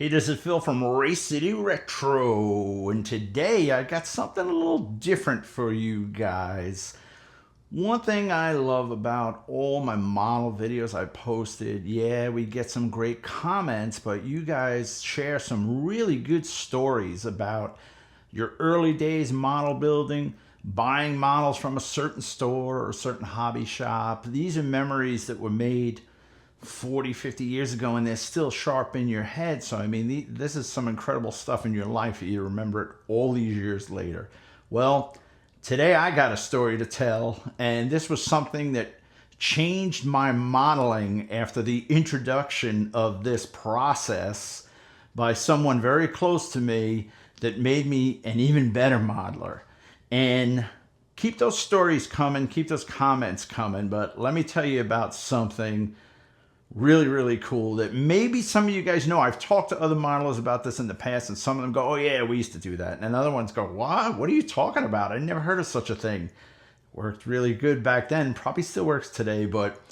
Hey, this is Phil from Race City Retro, and today I got something a little different for you guys. One thing I love about all my model videos I posted, yeah, we get some great comments, but you guys share some really good stories about your early days model building, buying models from a certain store or a certain hobby shop. These are memories that were made 40, 50 years ago, and they're still sharp in your head. So, I mean, this is some incredible stuff in your life. You remember it all these years later. Well, today I got a story to tell, and this was something that changed my modeling after the introduction of this process by someone very close to me that made me an even better modeler. And keep those stories coming, keep those comments coming, but let me tell you about something really, really cool that maybe some of you guys know. I've talked to other modelers about this in the past, and some of them go, oh yeah, we used to do that. And other ones go, what are you talking about? I never heard of such a thing. Worked really good back then, probably still works today, but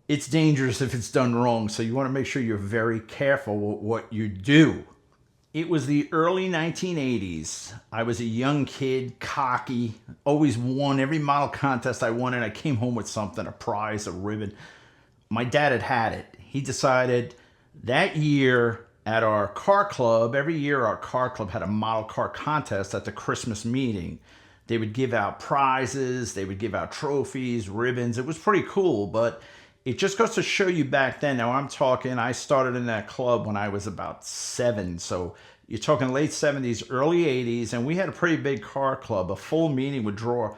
it's dangerous if it's done wrong. So you want to make sure you're very careful with what you do. It was the early 1980s. I was a young kid, cocky, always won every model contest I won, and I came home with something, a prize, a ribbon. My dad had it. He decided that year at our car club, every year our car club had a model car contest at the Christmas meeting. They would give out prizes, they would give out trophies, ribbons. It was pretty cool, but it just goes to show you back then. Now I started in that club when I was about 7. So you're talking late 70s, early 80s, and we had a pretty big car club. A full meeting would draw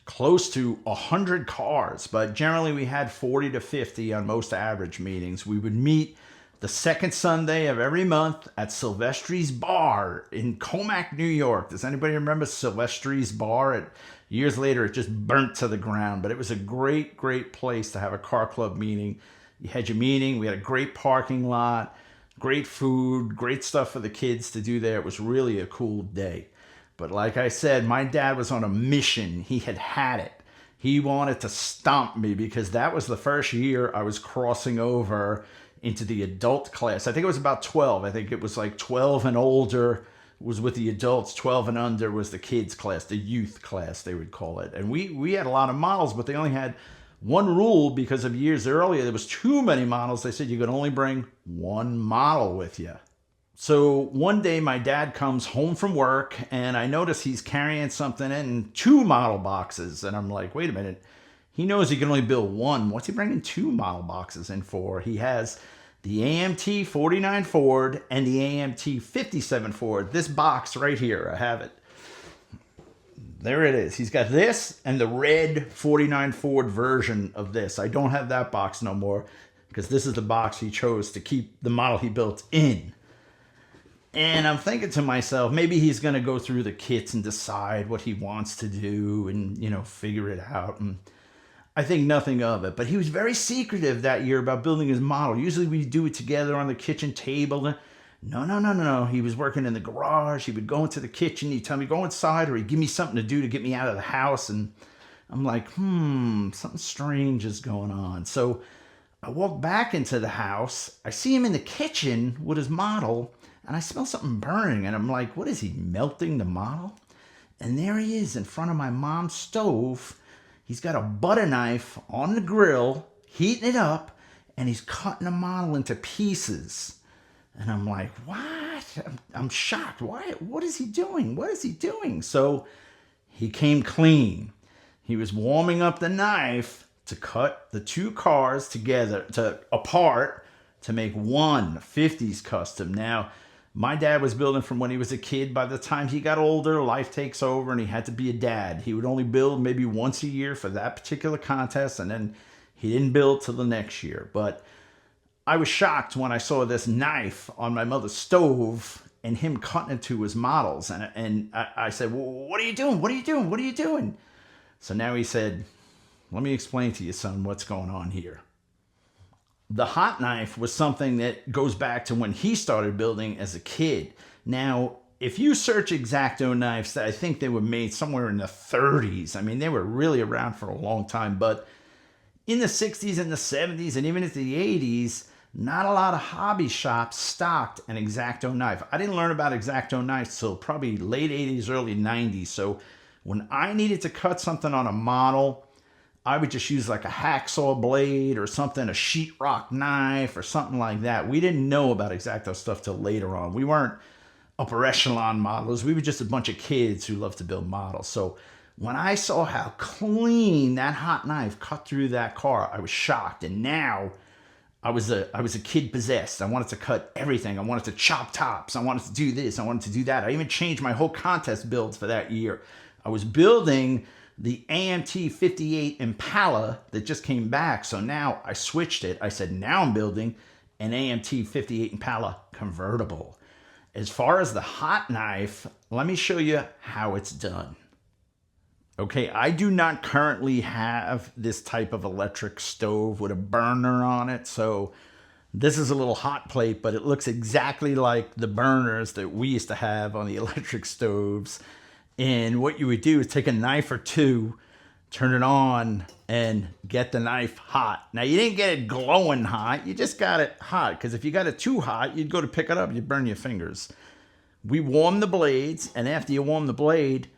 close to 100 cars, but generally we had 40 to 50 on most average meetings. We would meet the second Sunday of every month at Silvestri's Bar in Commack, New York. Does anybody remember Silvestri's Bar? Years later, it just burnt to the ground, but it was a great, great place to have a car club meeting. You had your meeting, we had a great parking lot, great food, great stuff for the kids to do there. It was really a cool day. But like I said, my dad was on a mission. He had it. He wanted to stomp me because that was the first year I was crossing over into the adult class. I think it was about 12. I think it was like 12 and older was with the adults. 12 and under was the kids class, the youth class, they would call it. And we had a lot of models, but they only had one rule because of years earlier. There was too many models. They said you could only bring one model with you. So one day my dad comes home from work and I notice he's carrying something in 2 model boxes. And I'm like, wait a minute. He knows he can only build one. What's he bringing 2 model boxes in for? He has the AMT 49 Ford and the AMT 57 Ford. This box right here, I have it. There it is. He's got this and the red 49 Ford version of this. I don't have that box no more because this is the box he chose to keep the model he built in. And I'm thinking to myself, maybe he's going to go through the kits and decide what he wants to do and, figure it out. And I think nothing of it. But he was very secretive that year about building his model. Usually we do it together on the kitchen table. No. He was working in the garage. He would go into the kitchen. He'd tell me, go inside, or he'd give me something to do to get me out of the house. And I'm like, something strange is going on. So I walk back into the house. I see him in the kitchen with his model. And I smell something burning, and I'm like, what is he, melting the model? And there he is in front of my mom's stove. He's got a butter knife on the grill, heating it up, and he's cutting the model into pieces. And I'm like, what? I'm shocked. Why? What is he doing? What is he doing? So he came clean. He was warming up the knife to cut the 2 cars apart to make one 50s custom. Now, my dad was building from when he was a kid. By the time he got older, life takes over and he had to be a dad. He would only build maybe once a year for that particular contest, and then he didn't build till the next year. But I was shocked when I saw this knife on my mother's stove and him cutting into his models. And I said, well, what are you doing? What are you doing? What are you doing? So now he said, let me explain to you, son, what's going on here. The hot knife was something that goes back to when he started building as a kid. Now, if you search X-Acto knives, I think they were made somewhere in the 30s. I mean, they were really around for a long time. But in the 60s and the 70s and even into the 80s, not a lot of hobby shops stocked an X-Acto knife. I didn't learn about X-Acto knives till probably late 80s, early 90s. So when I needed to cut something on a model, I would just use like a hacksaw blade or something, a sheetrock knife or something like that. We didn't know about X-Acto stuff till later on. We weren't upper echelon modelers. We were just a bunch of kids who loved to build models. So when I saw how clean that hot knife cut through that car, I was shocked. And now I was a kid possessed. I wanted to cut everything. I wanted to chop tops. I wanted to do this. I wanted to do that. I even changed my whole contest builds for that year. I was building the AMT 58 Impala that just came back. So now I switched it. I said, now I'm building an AMT 58 Impala convertible. As far as the hot knife, let me show you how it's done. Okay, I do not currently have this type of electric stove with a burner on it. So this is a little hot plate, but it looks exactly like the burners that we used to have on the electric stoves. And what you would do is take a knife or two, turn it on, and get the knife hot. Now, you didn't get it glowing hot. You just got it hot, because if you got it too hot, you'd go to pick it up, you'd burn your fingers. We warm the blades, and after you warm the blade,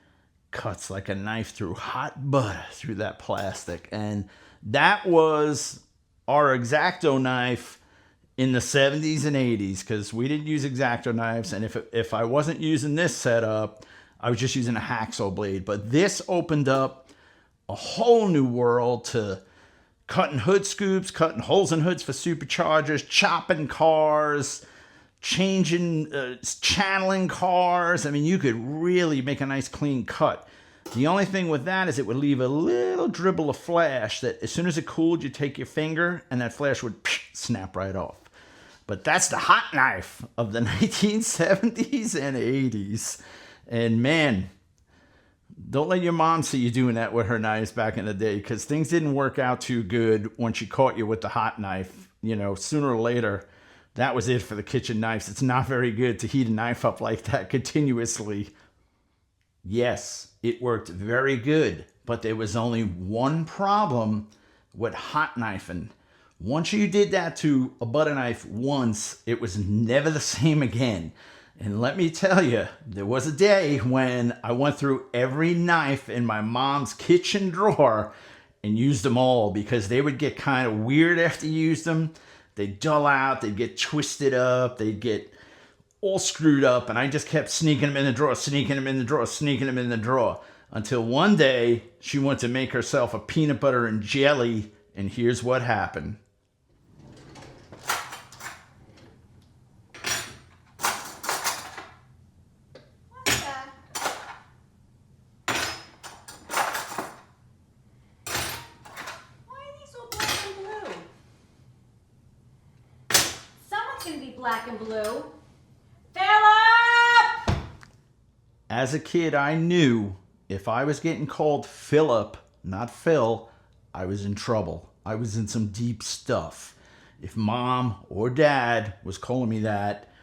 cuts like a knife through hot butter through that plastic. And that was our X-Acto knife in the 70s and 80s, because we didn't use X-Acto knives. And if I wasn't using this setup, I was just using a hacksaw blade. But this opened up a whole new world to cutting hood scoops, cutting holes in hoods for superchargers, chopping cars, channeling cars. I mean, you could really make a nice clean cut. The only thing with that is it would leave a little dribble of flash that as soon as it cooled, you take your finger and that flash would snap right off. But that's the hot knife of the 1970s and 80s. And man, don't let your mom see you doing that with her knives back in the day, because things didn't work out too good when she caught you with the hot knife. You know, sooner or later, that was it for the kitchen knives. It's not very good to heat a knife up like that continuously. Yes, it worked very good, but there was only one problem with hot knifing. Once you did that to a butter knife once, it was never the same again. And let me tell you, there was a day when I went through every knife in my mom's kitchen drawer and used them all, because they would get kind of weird after you used them. They'd dull out, they'd get twisted up, they'd get all screwed up, and I just kept sneaking them in the drawer, sneaking them in the drawer, sneaking them in the drawer, until one day she went to make herself a peanut butter and jelly, and here's what happened. Gonna be black and blue. Philip! As a kid, I knew if I was getting called Philip, not Phil, I was in trouble. I was in some deep stuff. If mom or dad was calling me that,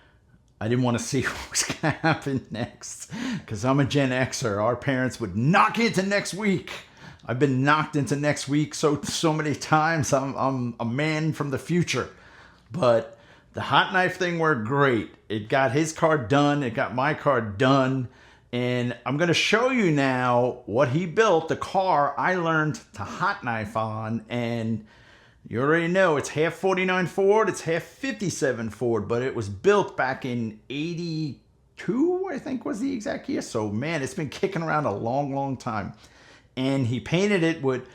I didn't want to see what was going to happen next, because I'm a Gen Xer. Our parents would knock into next week. I've been knocked into next week so many times. I'm a man from the future. But the hot knife thing worked great. It got his car done. It got my car done. And I'm going to show you now what he built, the car I learned to hot knife on. And you already know it's half 49 Ford, it's half 57 Ford, but it was built back in 82, I think was the exact year. So man, it's been kicking around a long, long time. And he painted it with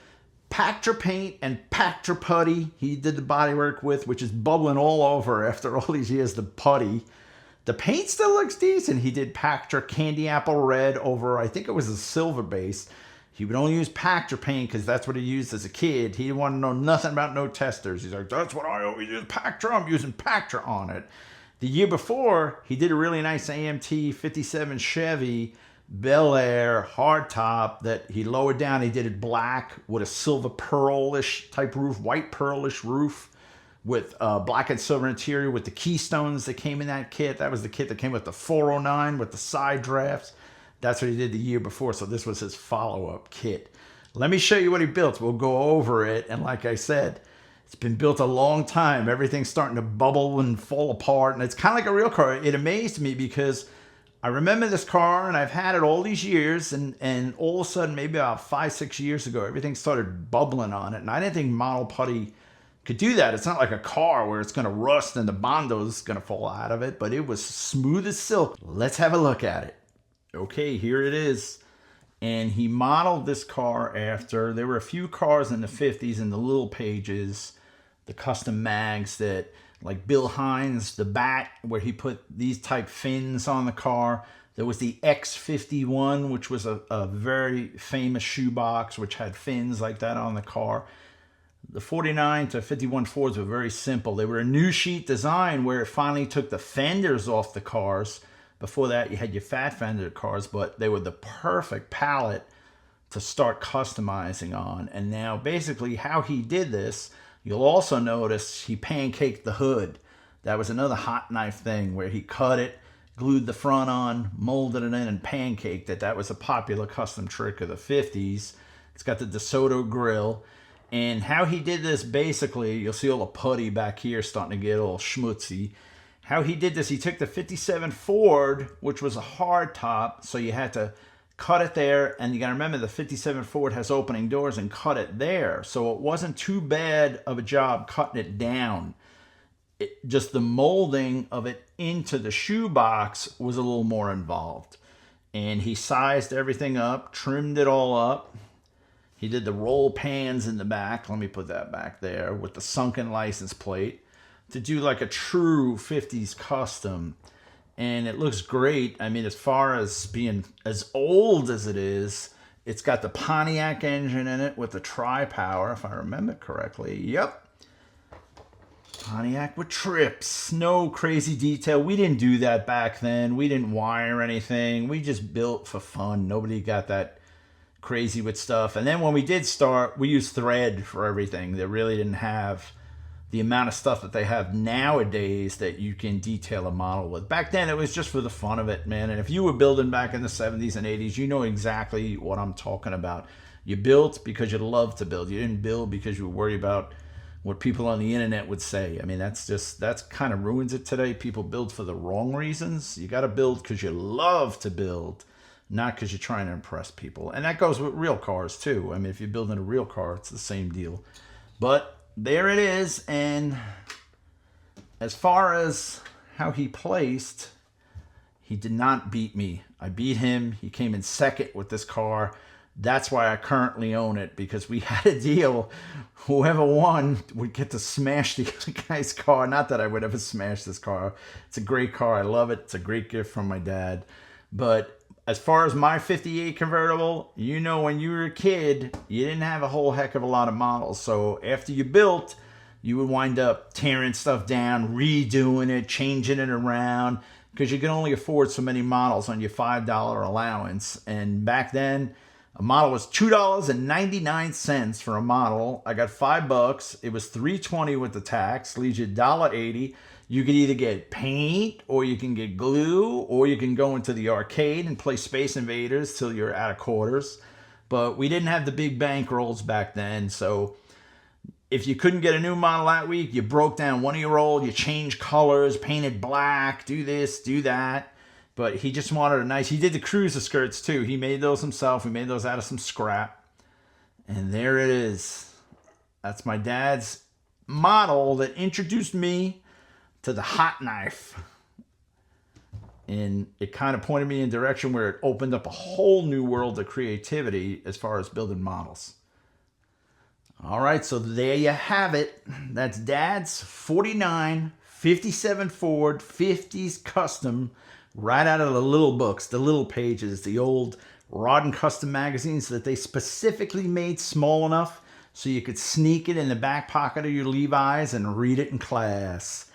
Pactra paint and Pactra putty he did the bodywork with, which is bubbling all over after all these years, the putty. The paint still looks decent. He did Pactra candy apple red over, I think it was a silver base. He would only use Pactra paint because that's what he used as a kid. He didn't want to know nothing about no testers. He's like, that's what I always use, Pactra. I'm using Pactra on it. The year before, he did a really nice AMT 57 Chevy Bel Air hardtop that he lowered down. He did it black with a silver pearlish type roof, white pearlish roof with black and silver interior with the keystones that came in that kit. That was the kit that came with the 409 with the side drafts. That's what he did the year before. So this was his follow-up kit. Let me show you what he built. We'll go over it. And like I said, It's been built a long time. Everything's starting to bubble and fall apart. And it's kind of like a real car. It amazed me because I remember this car and I've had it all these years. And all of a sudden, maybe about 5-6 years ago, everything started bubbling on it. And I didn't think Model Putty could do that. It's not like a car where it's going to rust and the Bondo is going to fall out of it. But it was smooth as silk. Let's have a look at it. Okay, here it is. And he modeled this car after, there were a few cars in the 50s in the little pages, the custom mags that, like Bill Hines, the Bat, where he put these type fins on the car. There was the X51, which was a very famous shoebox, which had fins like that on the car. The 49 to 51 Fords were very simple. They were a new sheet design where it finally took the fenders off the cars. Before that, you had your fat fender cars, but they were the perfect palette to start customizing on. And now basically how he did this, you'll also notice he pancaked the hood. That was another hot knife thing where he cut it, glued the front on, molded it in, and pancaked it. That was a popular custom trick of the 50s. It's got the DeSoto grill. And how he did this, basically, you'll see all the putty back here starting to get all schmutzy. How he did this, he took the 57 Ford, which was a hard top, so you had to cut it there, and you got to remember the 57 Ford has opening doors, and cut it there. So it wasn't too bad of a job cutting it down. Just the molding of it into the shoebox was a little more involved. And he sized everything up, trimmed it all up. He did the roll pans in the back. Let me put that back there with the sunken license plate to do like a true 50s custom. And it looks great. I mean, as far as being as old as it is, it's got the Pontiac engine in it with the tri-power, if I remember correctly. Yep. Pontiac with trips. No crazy detail. We didn't do that back then. We didn't wire anything. We just built for fun. Nobody got that crazy with stuff. And then when we did start, we used thread for everything. They really didn't have the amount of stuff that they have nowadays that you can detail a model with. Back then, it was just for the fun of it, man. And if you were building back in the 70s and 80s, you know exactly what I'm talking about. You built because you loved to build. You didn't build because you were worried about what people on the internet would say. I mean, that's kind of ruins it today. People build for the wrong reasons. You got to build because you love to build, not because you're trying to impress people. And that goes with real cars too. I mean, if you're building a real car, it's the same deal. But there it is. And as far as how he placed, he did not beat me. I beat him. He came in second with this car. That's why I currently own it, because we had a deal. Whoever won would get to smash the other guy's car. Not that I would ever smash this car. It's a great car. I love it. It's a great gift from my dad. But as far as my 58 convertible, you know, when you were a kid, you didn't have a whole heck of a lot of models. So after you built, you would wind up tearing stuff down, redoing it, changing it around, because you could only afford so many models on your $5 allowance. And back then, a model was $2.99 for a model. I got $5. It was $3.20 with the tax, leaves you $1.80. You could either get paint, or you can get glue, or you can go into the arcade and play Space Invaders till you're out of quarters. But we didn't have the big bankrolls back then, so if you couldn't get a new model that week, you broke down one of your old, you changed colors, painted black, do this, do that. But he just wanted a nice, he did the cruiser skirts too. He made those himself. We made those out of some scrap. And there it is. That's my dad's model that introduced me to the hot knife. And it kind of pointed me in a direction where it opened up a whole new world of creativity as far as building models. All right, so there you have it. That's Dad's 49 57 Ford 50s custom, right out of the little books, the little pages, the old Rod and Custom magazines that they specifically made small enough so you could sneak it in the back pocket of your Levi's and read it in class.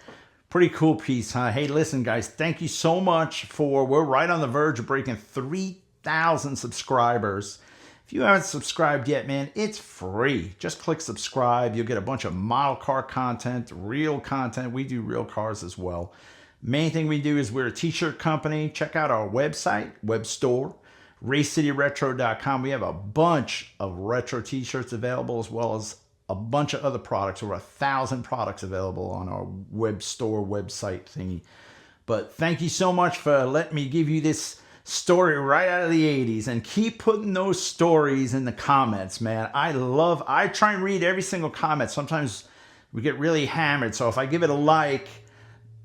Pretty cool piece, huh? Hey, listen, guys, thank you so much we're right on the verge of breaking 3,000 subscribers. If you haven't subscribed yet, man, it's free. Just click subscribe. You'll get a bunch of model car content, real content. We do real cars as well. Main thing we do is we're a t-shirt company. Check out our website, web store, racecityretro.com. We have a bunch of retro t-shirts available, as well as a bunch of other products, over 1,000 products available on our web store website thingy. But thank you so much for letting me give you this story right out of the 80s, and keep putting those stories in the comments, man. I try and read every single comment. Sometimes we get really hammered, so if I give it a like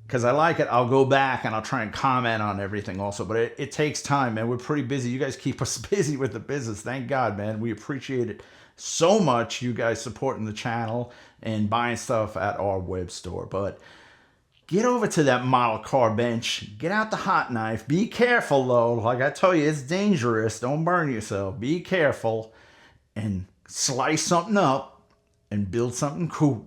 because I like it, I'll go back and I'll try and comment on everything also. But it takes time, man. We're pretty busy. You guys keep us busy with the business. Thank God, man. We appreciate it so much, you guys supporting the channel and buying stuff at our web store. But get over to that model car bench. Get out the hot knife. Be careful, though. Like I tell you, it's dangerous. Don't burn yourself. Be careful and slice something up and build something cool.